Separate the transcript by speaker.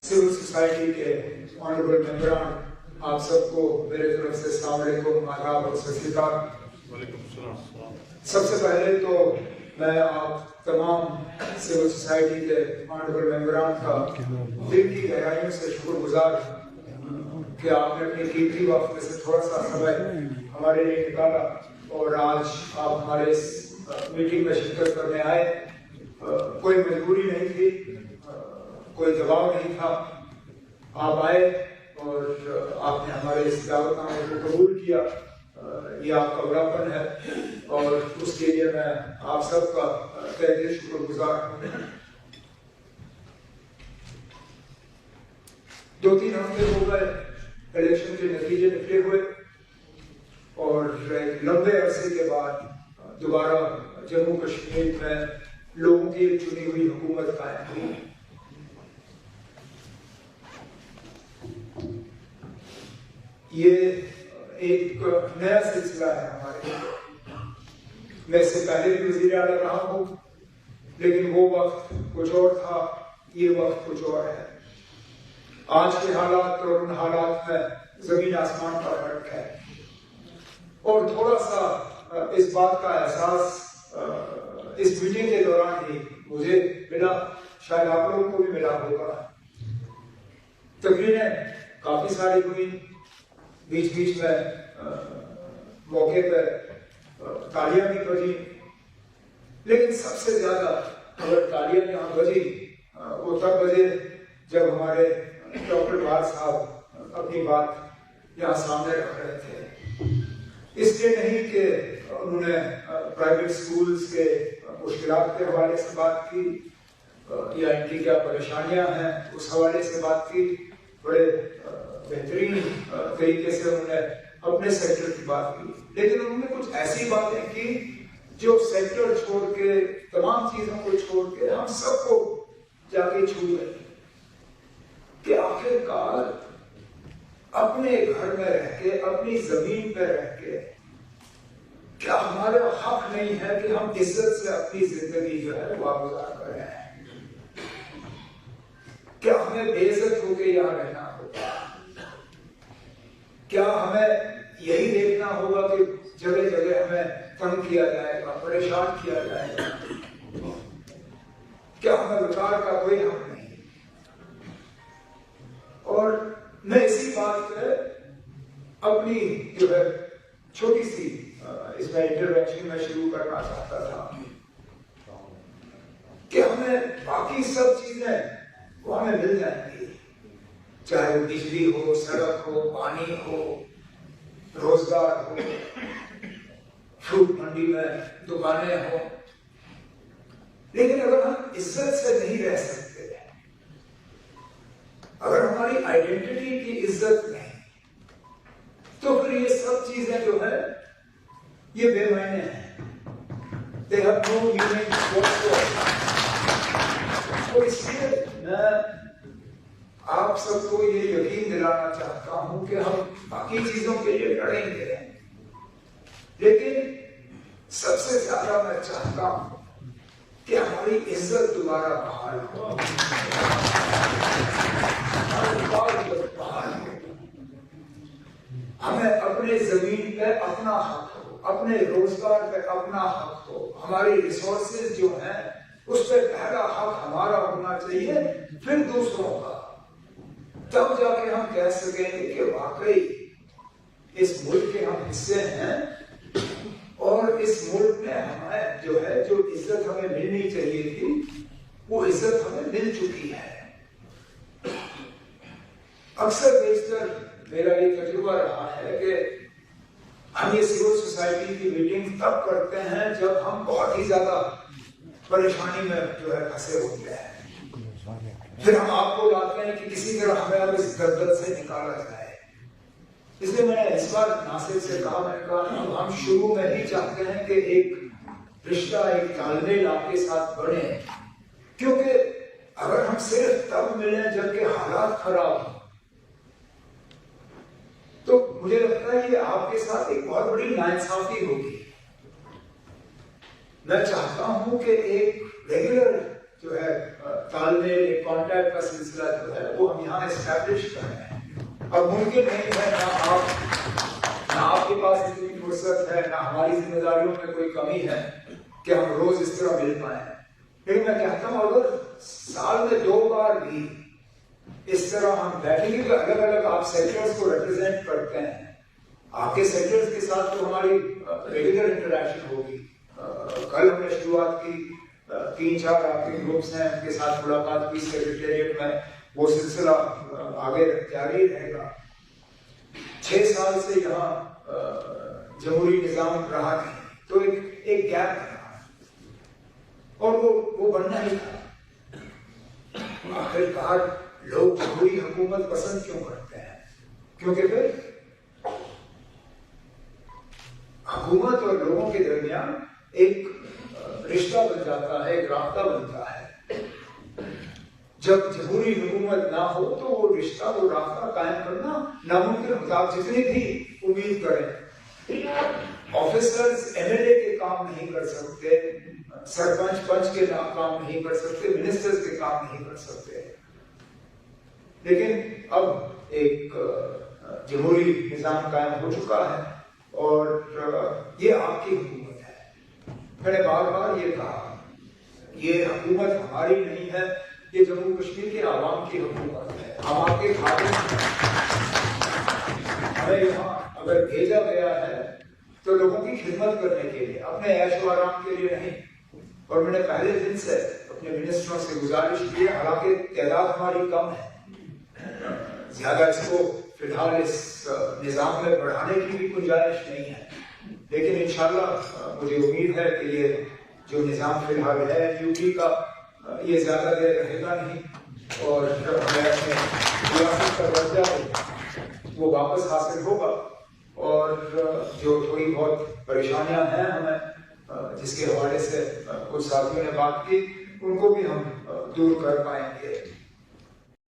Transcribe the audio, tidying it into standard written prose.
Speaker 1: Civil society के honourable मेंबरान, आप सबको मेरे तरफ से अस्सलाम वालेकुम, आदाब और सत श्री अकाल। सबसे पहले तो मैं आप तमाम सिविल सोसाइटी के ऑनरेबल मेंबरान का दिल की गहराइयों से शुक्रगुजार कि आपने अपनी कीमती वक्त में से थोड़ा सा समय हमारे लिए निकाला और आज आप हमारे इस मीटिंग में शिरकत करने आए। कोई मजबूरी नहीं थी, कोई दबाव नहीं था, आप आए और आपने हमारे इस दावतनामे को कबूल किया। ये आपका बड़ापन है और उसके लिए मैं आप सबका तहे दिल शुक्रगुजार हूँ। 2-3 हफ्ते हो गए इलेक्शन के नतीजे निकले हुए और एक लंबे अरसे के बाद दोबारा जम्मू कश्मीर में लोगों की चुनी हुई हुकूमत कायम हुई। ये एक नया सिलसिला है हमारे लिए। मैं इससे पहले भी वज़ीर आला रहा हूँ, लेकिन वो वक्त कुछ और था, ये वक्त कुछ और है। आज के हालात और उन हालात में जमीन आसमान का फर्क है और थोड़ा सा इस बात का एहसास इस मीटिंग के दौरान ही मुझे मिला, शायद आप लोगों को भी मिला होगा। तकरीरें काफी सारी हुई, बीच बीच में मौके पर तालियां भी बजी, लेकिन सबसे ज्यादा अगर तालियां यहाँ बजी वो तब बजे जब हमारे डॉक्टर बार साहब अपनी बात यहाँ सामने रख रहे थे। इसलिए नहीं कि उन्होंने प्राइवेट स्कूल्स के मुश्किलात के हवाले से बात की या इनकी क्या परेशानियां हैं उस हवाले से बात की, बड़े बेहतरीन तरीके से उन्होंने अपने सेक्टर की बात की, लेकिन उन्होंने कुछ ऐसी बातें की जो सेक्टर छोड़ के, तमाम चीजों को छोड़ के हम सबको जाके छू गई कि आखिरकार अपने घर में रह के, अपनी जमीन पर रह के, क्या हमारा हक नहीं है कि हम इज्जत से अपनी जिंदगी जो है वो गुजार कर रहे हैं? क्या हमें बेइज्जत होकर यहाँ रहना होगा? क्या हमें यही देखना होगा कि जगह जगह हमें तंग किया जाएगा, परेशान किया जाएगा? क्या हमें विकार का कोई हक नहीं? और मैं इसी बात पे अपनी जो है छोटी सी इसमें इंटरवेंशन में शुरू करना चाहता था कि हमें बाकी सब चीजें वो हमें मिल जाएंगी, चाहे वो बिजली हो, सड़क हो, पानी हो, रोजगार हो, फ्रूट मंडी में दुकानें हो, लेकिन अगर हम इज्जत से नहीं रह सकते, अगर हमारी आइडेंटिटी की इज्जत नहीं, तो फिर ये सब चीजें जो है ये बेमायने हैं। They have no meaning whatsoever। तो इसलिए मैं आप सबको ये यकीन दिलाना चाहता हूं कि हम बाकी चीजों के लिए लड़ेंगे, लेकिन सबसे ज्यादा मैं चाहता हूं कि हमारी इज्जत दोबारा बहाल हो, हमें अपने जमीन पे अपना हक हो, अपने रोजगार पे अपना हक हो, हमारी रिसोर्सेज जो हैं उस पे पहला हक हमारा होना चाहिए, फिर दूसरों का। तब जाके हम कह सकेंगे कि वाकई इस मुल्क के हम हिस्से हैं और इस मुल्क में हमें जो है जो इज्जत हमें मिलनी चाहिए थी वो इज्जत हमें मिल चुकी है। अक्सर बेशतर मेरा ये तजुर्बा रहा है कि हम ये सिविल सोसाइटी की मीटिंग तब करते हैं जब हम बहुत ही ज्यादा परेशानी में जो है फंसे होते हैं, फिर हम आपको लाते हैं कि किसी तरह हमें अब इस दलदल से निकाला जाए। इसलिए मैंने इस बार नासिर से कहा, मैंने कहा हम शुरू में ही चाहते हैं कि एक रिश्ता, एक तालमेल आपके साथ बने, क्योंकि अगर हम सिर्फ तब मिले जबकि हालात खराब हो तो मुझे लगता है ये आपके साथ एक बहुत बड़ी नाइंसाफी होगी। मैं चाहता हूं कि एक रेगुलर जो है तालमेल, एक कांटेक्ट का सिलसिला जो है वो یہاں اسٹیبلش کر رہے ہیں. اب ممکن نہیں ہے نہ آپ کے پاس اتنی فرصت ہے، نہ ہماری ذمہ داریوں میں کوئی کمی ہے کہ ہم روز اس طرح مل پائیں. لیکن میں کہتا ہوں اگر سال میں 2 بار بھی اس طرح ہم بیٹھیں گے تو الگ الگ آپ سیکٹرز کو ریپرزینٹ کرتے ہیں. آپ کے سیکٹرز کے ساتھ تو ہماری ریگولر انٹریکشن ہوگی. کل ہم نے شروعات کی، 3-4 آپ کے گروپس ہیں ان کے ساتھ ملاقات کی سیکریٹریٹ میں. وہ سلسلہ آگے جاری رہے گا. 6 سال سے یہاں جمہوری نظام رہا نہیں تو ایک گیپ رہا اور وہ بننا ہی تھا. آخر کار لوگ جمہوری حکومت پسند کیوں کرتے ہیں؟ کیونکہ پھر حکومت اور لوگوں کے درمیان ایک رشتہ بن جاتا ہے، ایک رابطہ بنتا ہے. جب جمہوری حکومت نہ ہو تو وہ رشتہ، وہ رابطہ قائم کرنا ناممکن ہوتا. آپ جتنی بھی امید کریں، آفیسرز ایم ایل اے کے کام نہیں کر سکتے، سرپنچ پنچ کے کام نہیں کر سکتے، منسٹرز کے کام نہیں کر سکتے. لیکن اب ایک جمہوری نظام قائم ہو چکا ہے اور یہ آپ کی حکومت ہے. میں نے بار بار یہ کہا، یہ حکومت ہماری نہیں ہے، یہ جموں کشمیر کے عوام کی حکومت ہے. ہم آپ کے خادم ہیں. ہمیں یہاں اگر بھیجا گیا ہے تو لوگوں کی خدمت کرنے کے لیے، اپنے عیش و آرام کے لیے نہیں. اور میں نے پہلے دن سے اپنے منسٹروں سے گزارش کی ہے، حالانکہ تعداد ہماری کم ہے، زیادہ اس کو فی الحال اس نظام میں بڑھانے کی بھی گنجائش نہیں ہے. لیکن انشاءاللہ مجھے امید ہے کہ یہ جو نظام فی الحال ہے یو پی کا، یہ زیادہ دیر رہے گا نہیں اور ہمیں اپنے ریاست کا درجہ وہ واپس حاصل ہوگا. اور جو تھوڑی بہت پریشانیاں ہیں ہمیں، جس کے حوالے سے کچھ ساتھیوں نے بات کی، ان کو بھی ہم دور کر پائیں گے.